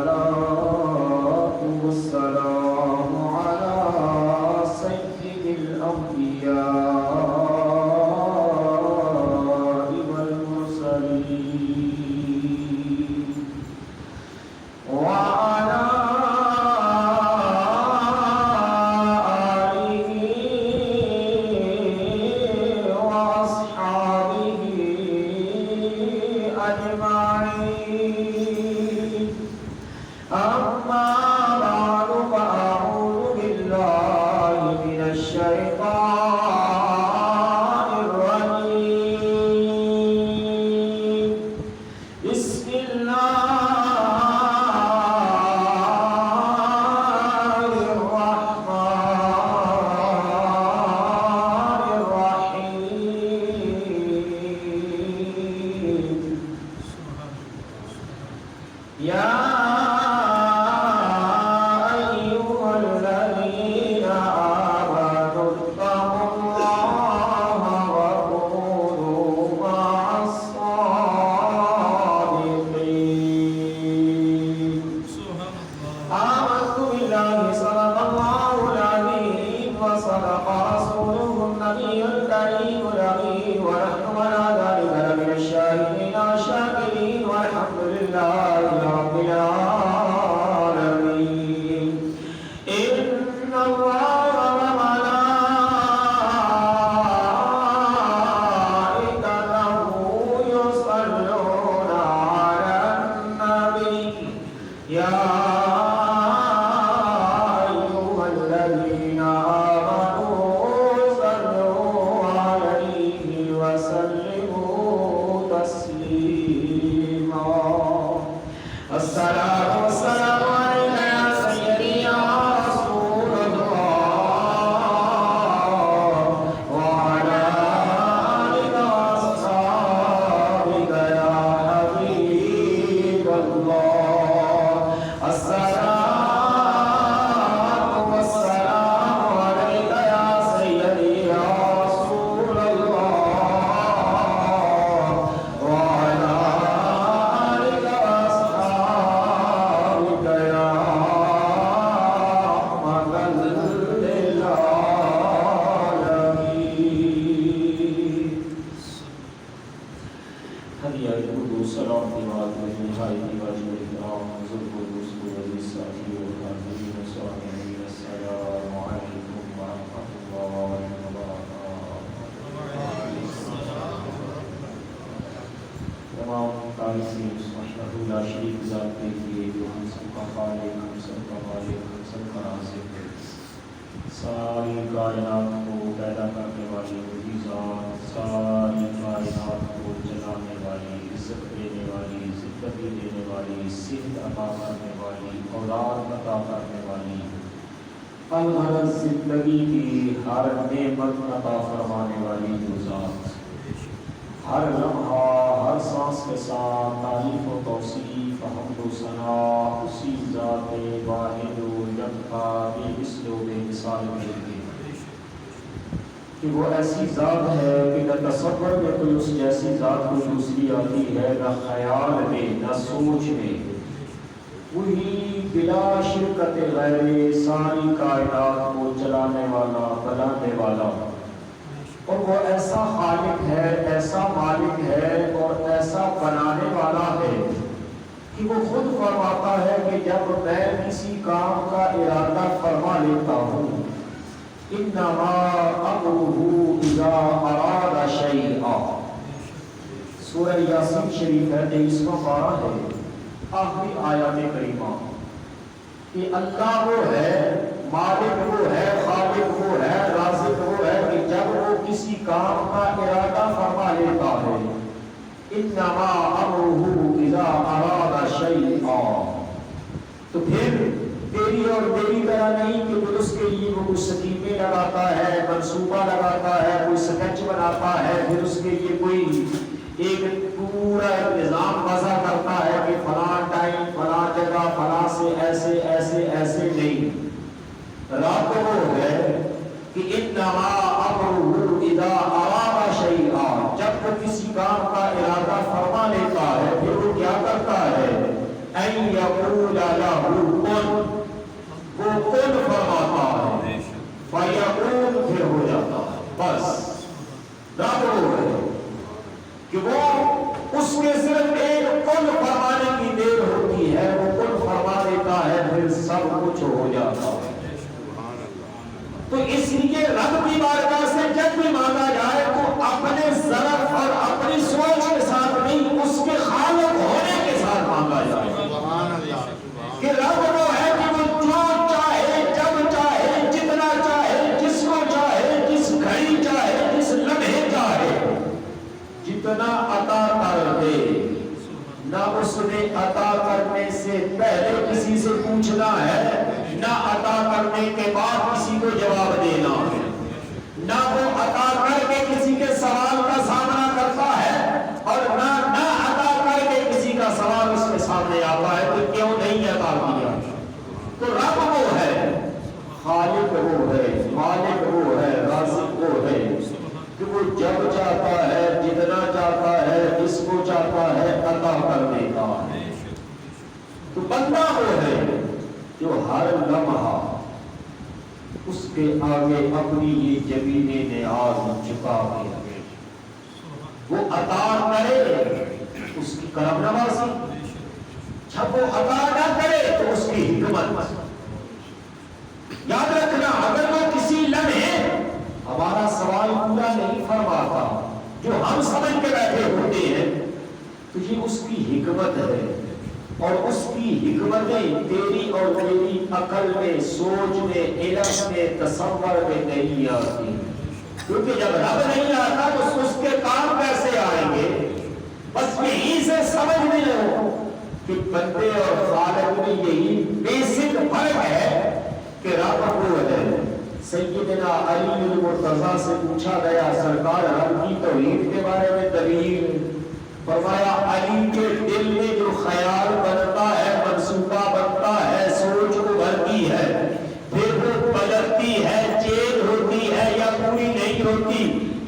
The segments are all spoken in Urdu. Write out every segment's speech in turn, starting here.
الصلاة والسلام على سيد الأنبياء والمرسلين وعلى آله وأصحابه أجمعين. أما بعد فأعوذ بالله من الشيطان الرجيم. بسم الله الرحمن الرحيم. يا أيها الذين آمنوا اتقوا الله وكونوا مع الصادقين. آمنت بالله صدق الله العظيم وصدق رسوله النبي الكريم الأمين ونحن على ذلك لمن الشاهدين والشاكرين والحمد لله رب العالمين. إن الله وملائكته يصلون على النبي يا أيها الذين آمنوا صلوا عليه وسلموا تسليما. الصلاة والسلام عليك يا سيدي يا رسول الله وعلى آلك وأصحابك يا حبيب الله. الصلاة والسلام عليك يا سيدي يا رسول الله وعلى آلك وأصحابك يا رحمة للعالمين. هدي القدوس سلام ديوات نهاية واجب الإكرام وزرق الرسل والرسالة والكاتبين والصالحين. السلام عليكم ورحمة الله وبركاته. تمام قائسین وحدہ لا شریک ذات کے لیے جو ہم سب کا خالق، ہم سب کا مالک، ہم سب کا رازق ہے. ساری کائنات کو پیدا کرنے والی وہی ذات، ساری کائنات کو چلانے والی، عزت دینے والی، زندگی دینے والی، صحت عطا کرنے والی، اولاد عطا کرنے والی، ہر زندگی کی ہر نعمت عطا فرمانے والی جو ذات ہر لمحہ ہر سانس کے ساتھ تعریف و توصیف حمد و ثنا اسی ذات واحد و یکتا بے مثل و بے مثال کے لیے کہ وہ ایسی ذات ہے کہ نہ تصور میں کوئی اس جیسی ذات کو دوسری آتی ہے، نہ خیال میں، نہ سوچ میں. وہی بلا شرکت غیر ساری کائنات کو چلانے والا، بنانے والا، اور وہ ایسا خالق ہے، ایسا مالک ہے اور ایسا بنانے والا ہے کہ وہ خود فرماتا ہے کہ جب میں کسی کام کا ارادہ فرما لیتا ہوں، انما امرہ اذا اراد شیئا. سورہ یاسین شریف ہے 23واں پارہ ہے، آخری آیات کریمہ کہ اللہ وہ ہے، مالک وہ ہے، خالق وہ ہے، رازق وہ ہے کہ جب وہ کسی کام کا ارادہ فرما لیتا ہے، انما امرہ اذا اراد شیئا. تو پھر تیری اور میری طرح نہیں کہ پھر اس کے لیے وہ کچھ سکیمیں لگاتا ہے، منصوبہ لگاتا ہے، کوئی سکیچ بناتا ہے، پھر اس کے لیے کوئی ایک پورا نظام وضع کرتا ہے کہ فلاں ٹائم، فلاں جگہ، فلاں سے ایسے ایسے ایسے نہیں. رات وہ ہے کہ انما امرہ اذا اراد شیئا، جب وہ کسی کام کا ارادہ فرما لیتا ہے پھر وہ کیا کرتا ہے، ان یقول لہ کن، وہ کن فرماتا ہے، فیکون پھر ہو جاتا ہے. بس رب وہ ہے کہ وہ اس کے صرف ایک کن فرمانے کی دیر ہوتی ہے، وہ کن فرما دیتا ہے پھر سب کچھ ہو جاتا ہے. تو اس لیے رب کی بارگاہ سے جب بھی مانگا جائے تو اپنے ظرف اور اپنی سوچ کے ساتھ نہیں، اس کے خالق ہونے کے ساتھ مانگا جائے کہ رب وہ ہے کہ وہ جو چاہے جب چاہے جتنا چاہے جس کو چاہے جس گھڑی چاہے جس لمحے چاہے جتنا عطا کر دے. نہ اس نے عطا کرنے سے پہلے کسی سے پوچھنا ہے، نہ عطا کرنے کے بعد کسی کو جواب دینا ہے، نہ وہ عطا کر کے کسی کے سوال کا سامنا کرتا ہے اور نہ عطا کر کے کسی کا سوال اس کے سامنے آتا ہے کہ کیوں نہیں عطا کیا. تو رب وہ ہے، خالق وہ ہے، مالک وہ ہے، رازق وہ ہے کہ وہ جب چاہتا ہے جتنا چاہتا ہے جس کو چاہتا ہے عطا کر دیتا ہے. تو بندہ وہ ہے جو ہر لمحہ اس کے آگے اپنی یہ جبین نیاز چکا کے وہ عطا کرے اس کی کرم نوازی، جب وہ عطا نہ کرے تو اس کی حکمت. یاد رکھنا اگر وہ کسی لمحے ہمارا سوال پورا نہیں فرماتا جو ہم سمجھ کے بیٹھے ہوتے ہیں تو یہ اس کی حکمت ہے، اور اس کی حکمتیں تیری اور میری عقل میں، سوچ میں، علم میں، تصور میں نہیں آتی. کیونکہ جب رب نہیں آتا تو اس کے کام کیسے آئیں گے؟ بس یہیں سے سمجھ نہیں لو کہ بندے اور خالق میں یہی بیسک فرق ہے کہ رب وہ ہے. سیدنا علی المرتضیٰ سے پوچھا گیا سرکار رب کی توحید کے بارے میں دلیل، فرمایا علی کے دل میں جو خیال بنتا ہے، منصوبہ بنتا ہے، سوچ ابھرتی ہے، پھر وہ بدلتی ہے، چینج ہوتی ہے یا پوری نہیں ہوتی،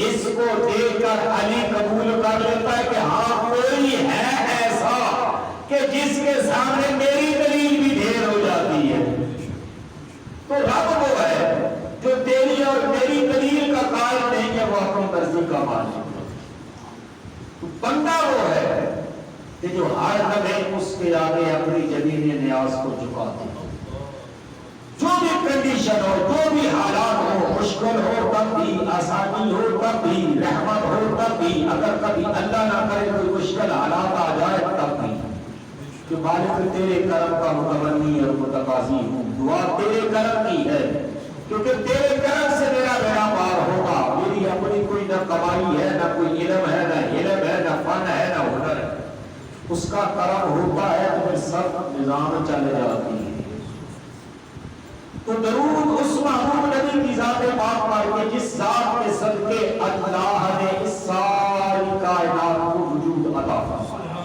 اس کو دیکھ کر علی قبول کر لیتا ہے کہ ہاں کوئی ہے ایسا کہ جس کے سامنے میری دلیل بھی ڈھیر ہو جاتی ہے. تو رب وہ ہے جو تیری اور میری دلیل کا قائل نہیں ہے، وہ اپنی مرضی کا مالک ہے. بندہ وہ ہے کہ جو ہر لمحے اس کے آگے اپنی جبین نیاز کو جھکاتے ہیں. جو بھی کنڈیشن ہو، جو بھی حالات ہو، مشکل ہو تب بھی، آسانی ہو تب بھی، رحمت ہو تب بھی، اگر کبھی اللہ نہ کرے کوئی مشکل حالات آ جائے تب بھی کہ مالک تیرے کرم کا متمنی اور متقاضی ہوں. دعا تیرے کرم کی ہے کیونکہ تیرے کرم سے میرا بیڑا پار ہوگا. میری اپنی کوئی نہ کمائی ہے، نہ کوئی علم ہے، نہ علم ہے، نہ فن ہے، نہ ہنر ہے. اس کا کرم ہوتا ہے تو پھر سب نظام چل جاتی ہے. تو درود اس محبوب نبی کی ذات پاک پر کہ جس ذات کے صدقے اللہ نے اس ساری کائنات کو وجود عطا فرمایا.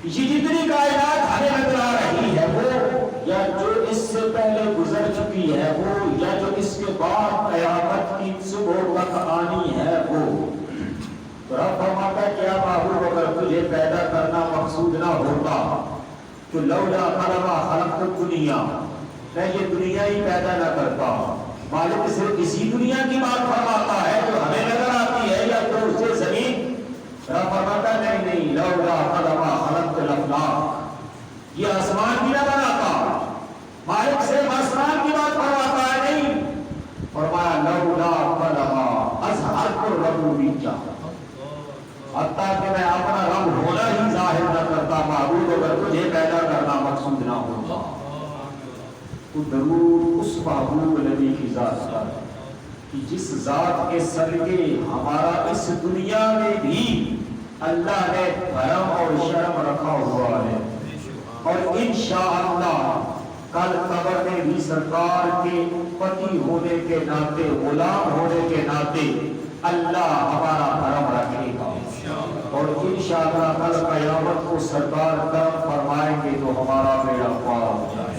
یہ جتنی کائنات ہمیں نظر آ رہی ہے وہ، یا جو اس سے پہلے گزر چکی ہے وہ، یا جو اس کے بعد قیامت کی صبح تک آنی ہے وہ. تو رب فرماتا ہے کیا محبوب اگر تجھے پیدا کرنا مقصود نہ ہوتا تو لولا خلقا خلقت الدنیا، میں یہ دنیا ہی پیدا نہ کرتا. مالک صرف اسی دنیا کی بات فرماتا ہے جو ہمیں نظر آتی ہے یا تو اس سے زمین. رب فرماتا ہے نہیں، لولا خلقا خلقت الافلاک، یہ آسمان بھی نہ بناتا. مالک صرف آسمان کی بات فرماتا ہے نہیں، فرمایا لولا خلقا اظہرت الربوبیہ، حتیٰ کہ میں اپنا رب ہونا ہی ظاہر نہ کرتا. معبود اگر تجھے پیدا کرنا مقصود نہ ہوتا تو درود اس محبوب نبی کی ذات پر کہ جس ذات کے صدقے ہمارا اس دنیا میں بھی اللہ نے بھرم اور شرم رکھا ہوا ہے، اور انشاءاللہ کل قبر میں بھی سرکار کے پتی ہونے کے ناطے، غلام ہونے کے ناطے اللہ ہمارا کرم رکھے گا. اور انشاءاللہ کل قیامت کو سرکار کرم فرمائیں گے تو ہمارا بیڑا پار ہو جائے.